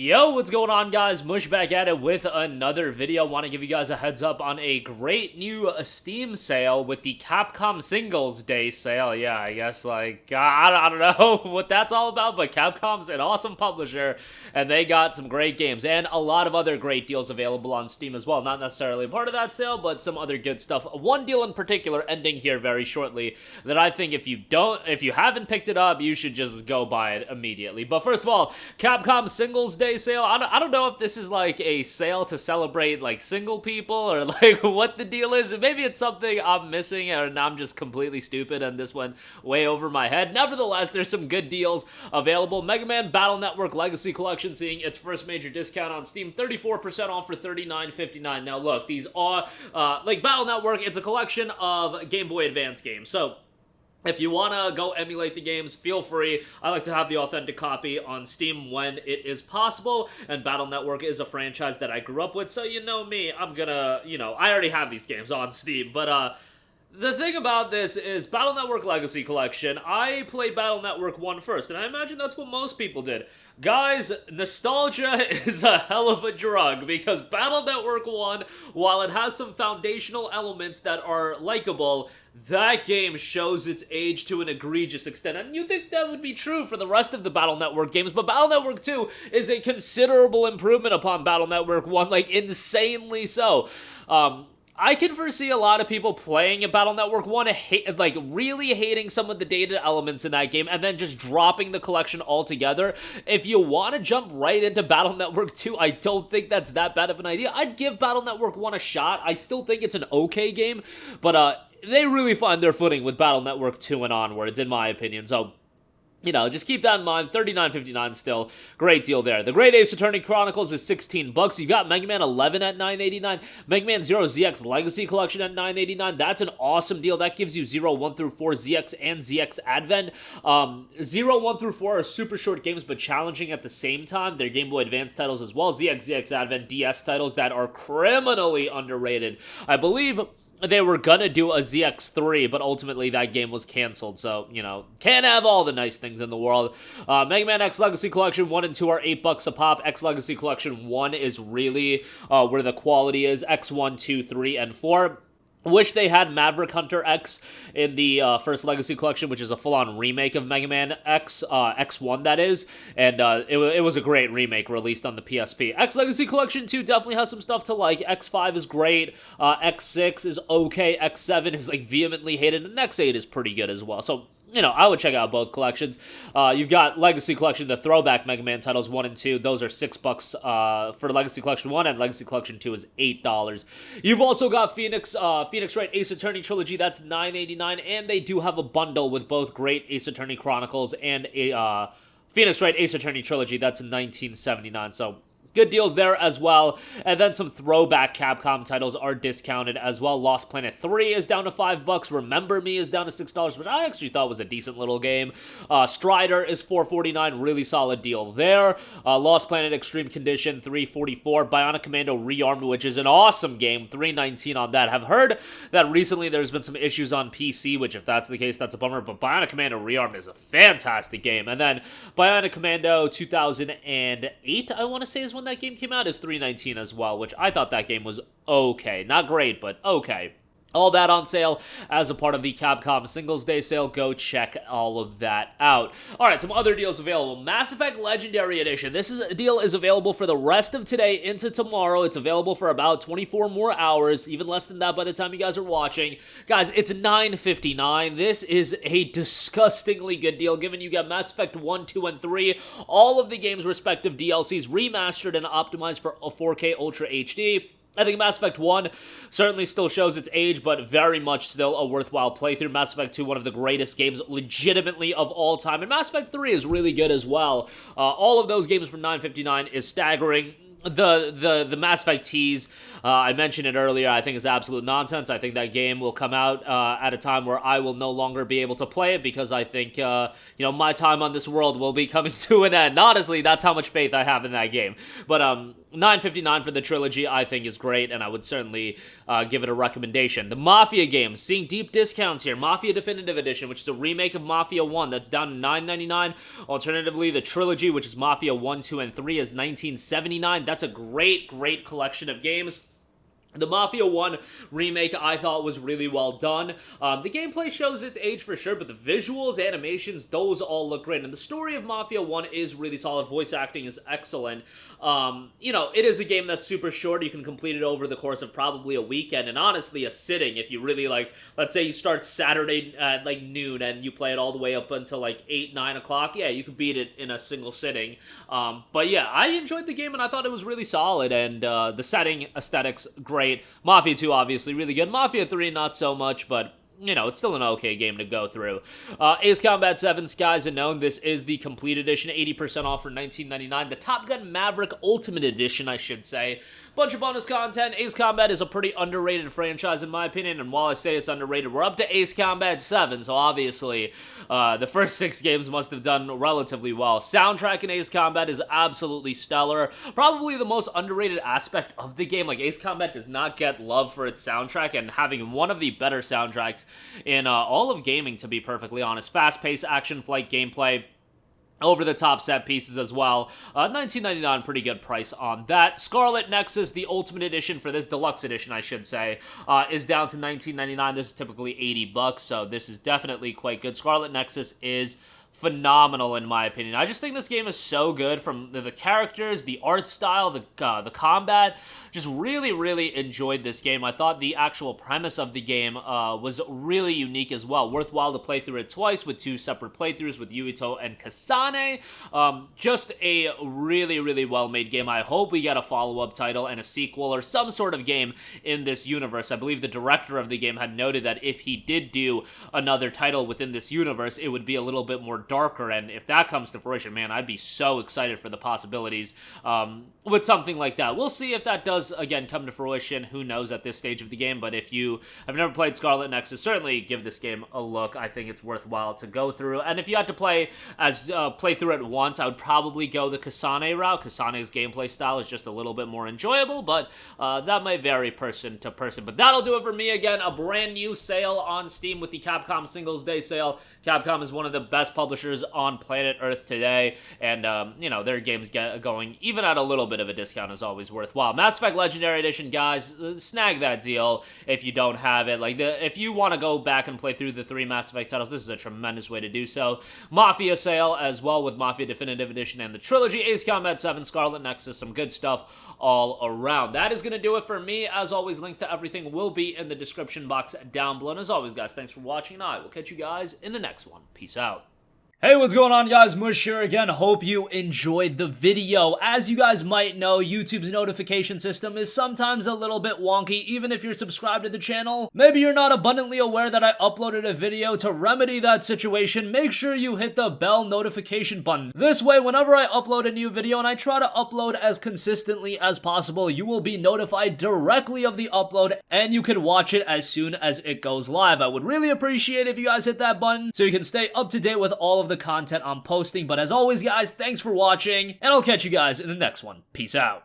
Yo, what's going on, guys? Mush back at it with another video. Want to give you guys a heads up on a great new Steam sale with the Capcom Singles Day sale. Yeah, I guess, I don't know what that's all about, but Capcom's an awesome publisher, and they got some great games and a lot of other great deals available on Steam as well. Not necessarily a part of that sale, but some other good stuff. One deal in particular ending here very shortly that I think if you haven't picked it up, you should just go buy it immediately. But first of all, Capcom Singles Day sale. I don't know if this is like a sale to celebrate like single people or like what the deal is. Maybe it's something I'm missing and I'm just completely stupid and this went way over my head. Nevertheless, there's some good deals available. Mega Man Battle Network Legacy Collection seeing its first major discount on Steam, 34% off for $39.59. Now look, these are like Battle Network, it's a collection of Game Boy Advance games. So if you want to go emulate the games, feel free. I like to have the authentic copy on Steam when it is possible, and Battle Network is a franchise that I grew up with, so you know me, I'm gonna, I already have these games on Steam, but, the thing about this is Battle Network Legacy Collection, I played Battle Network 1 first, and I imagine that's what most people did. Guys, nostalgia is a hell of a drug, because Battle Network 1, while it has some foundational elements that are likable, that game shows its age to an egregious extent, and you think that would be true for the rest of the Battle Network games, but Battle Network 2 is a considerable improvement upon Battle Network 1, like insanely so. I can foresee a lot of people playing a Battle Network 1, really hating some of the dated elements in that game, and then just dropping the collection altogether. If you want to jump right into Battle Network 2, I don't think that's that bad of an idea. I'd give Battle Network 1 a shot. I still think it's an okay game, but they really find their footing with Battle Network 2 and onwards, in my opinion, so just keep that in mind. $39.59 still. Great deal there. The Great Ace Attorney Chronicles is $16. You got Mega Man 11 at $9.89. Mega Man 0 ZX Legacy Collection at $9.89. That's an awesome deal. That gives you 0, 1 through 4 ZX and ZX Advent. 0, 1 through 4 are super short games, but challenging at the same time. They're Game Boy Advance titles as well. ZX Advent DS titles that are criminally underrated. I believe they were gonna do a ZX3, but ultimately that game was canceled, so, can't have all the nice things in the world. Mega Man X Legacy Collection 1 and 2 are $8 a pop. X Legacy Collection 1 is really where the quality is. X1, 2, 3, and 4. Wish they had Maverick Hunter X in the first Legacy Collection, which is a full-on remake of Mega Man X, X1 that is, and it was a great remake released on the PSP. X Legacy Collection 2 definitely has some stuff to like. X5 is great, X6 is okay, X7 is like vehemently hated, and X8 is pretty good as well, so I would check out both collections. You've got Legacy Collection, the throwback Mega Man titles 1 and 2. Those are $6 for Legacy Collection 1, and Legacy Collection 2 is $8. You've also got Phoenix Wright Ace Attorney Trilogy. That's $9.89, and they do have a bundle with both Great Ace Attorney Chronicles and a Phoenix Wright Ace Attorney Trilogy. That's $19.79. So good deals there as well. And then some throwback Capcom titles are discounted as well. Lost Planet 3 is down to $5. Remember Me is down to $6, which I actually thought was a decent little game. Strider is $4.49. Really solid deal there. Lost Planet Extreme Condition, $3.44. Bionic Commando Rearmed, which is an awesome game. $3.19 on that. Have heard that recently there's been some issues on PC, which if that's the case, that's a bummer. But Bionic Commando Rearmed is a fantastic game. And then Bionic Commando 2008, I want to say, is when that game came out, is $3.19 as well, which I thought that game was okay. Not great, but okay. All that on sale as a part of the Capcom Singles Day sale. Go check all of that out. Alright, some other deals available. Mass Effect Legendary Edition. This deal is available for the rest of today into tomorrow. It's available for about 24 more hours, even less than that by the time you guys are watching. Guys, it's $9.59. This is a disgustingly good deal, given you got Mass Effect 1, 2, and 3, all of the game's respective DLCs remastered and optimized for a 4K Ultra HD. I think Mass Effect 1 certainly still shows its age, but very much still a worthwhile playthrough. Mass Effect 2, one of the greatest games legitimately of all time. And Mass Effect 3 is really good as well. All of those games for $9.59 is staggering. the Mass Effect tease, I mentioned it earlier, I think is absolute nonsense. I think that game will come out at a time where I will no longer be able to play it, because I think, my time on this world will be coming to an end. Honestly, that's how much faith I have in that game. But $9.59 for the trilogy, I think, is great, and I would certainly give it a recommendation. The Mafia games, seeing deep discounts here. Mafia Definitive Edition, which is a remake of Mafia 1, that's down to $9.99. Alternatively, the trilogy, which is Mafia 1, 2, and 3, is $19.79. That's a great, great collection of games. The Mafia 1 remake, I thought, was really well done. The gameplay shows its age for sure, but the visuals, animations, those all look great. And the story of Mafia 1 is really solid. Voice acting is excellent. It is a game that's super short. You can complete it over the course of probably a weekend, and honestly, a sitting. If you really, let's say you start Saturday at, noon, and you play it all the way up until, 8, 9 o'clock, yeah, you could beat it in a single sitting. But yeah, I enjoyed the game, and I thought it was really solid, and the setting, aesthetics, great. Mafia 2, obviously, really good. Mafia 3, not so much, but it's still an okay game to go through. Ace Combat 7, Skies Unknown. This is the complete edition, 80% off for $19.99. The Top Gun Maverick Ultimate Edition, I should say. Bunch of bonus content. Ace Combat is a pretty underrated franchise, in my opinion, and while I say it's underrated, we're up to Ace Combat 7, so obviously, the first 6 games must have done relatively well. Soundtrack in Ace Combat is absolutely stellar. Probably the most underrated aspect of the game. Ace Combat does not get love for its soundtrack, and having one of the better soundtracks in all of gaming, to be perfectly honest. Fast-paced action flight gameplay, over-the-top set pieces as well. $19.99, pretty good price on that. SCARLET NEXUS, the Ultimate Edition for this, Deluxe Edition, I should say, is down to $19.99. This is typically $80, so this is definitely quite good. SCARLET NEXUS is phenomenal, in my opinion. I just think this game is so good, from the characters, the art style, the combat. Just really, really enjoyed this game. I thought the actual premise of the game was really unique as well. Worthwhile to play through it twice, with 2 separate playthroughs with Yuito and Kasane. Just a really, really well-made game. I hope we get a follow-up title and a sequel or some sort of game in this universe. I believe the director of the game had noted that if he did do another title within this universe, it would be a little bit more darker, and if that comes to fruition, man, I'd be so excited for the possibilities with something like that. We'll see if that does, again, come to fruition. Who knows at this stage of the game, but if you have never played SCARLET NEXUS, certainly give this game a look. I think it's worthwhile to go through, and if you had to play through it once, I would probably go the Kasane route. Kasane's gameplay style is just a little bit more enjoyable, but that might vary person to person. But that'll do it for me. Again, a brand new sale on Steam with the Capcom Singles Day sale. Capcom is one of the best publishers on planet Earth today, and, their games get going, even at a little bit of a discount, is always worthwhile. Mass Effect Legendary Edition, guys, snag that deal if you don't have it. If you want to go back and play through the 3 Mass Effect titles, this is a tremendous way to do so. Mafia sale as well, with Mafia Definitive Edition and the trilogy. Ace Combat 7, SCARLET NEXUS, some good stuff all around. That is going to do it for me. As always, links to everything will be in the description box down below. And as always, guys, thanks for watching, and I will catch you guys in the next one. Peace out. Hey, what's going on, guys? Mush here again. Hope you enjoyed the video. As you guys might know, YouTube's notification system is sometimes a little bit wonky, even if you're subscribed to the channel. Maybe you're not abundantly aware that I uploaded a video. To remedy that situation, make sure you hit the bell notification button. This way, whenever I upload a new video, and I try to upload as consistently as possible, you will be notified directly of the upload, and you can watch it as soon as it goes live. I would really appreciate if you guys hit that button so you can stay up to date with all of the content I'm posting. But as always, guys, thanks for watching, and I'll catch you guys in the next one. Peace out.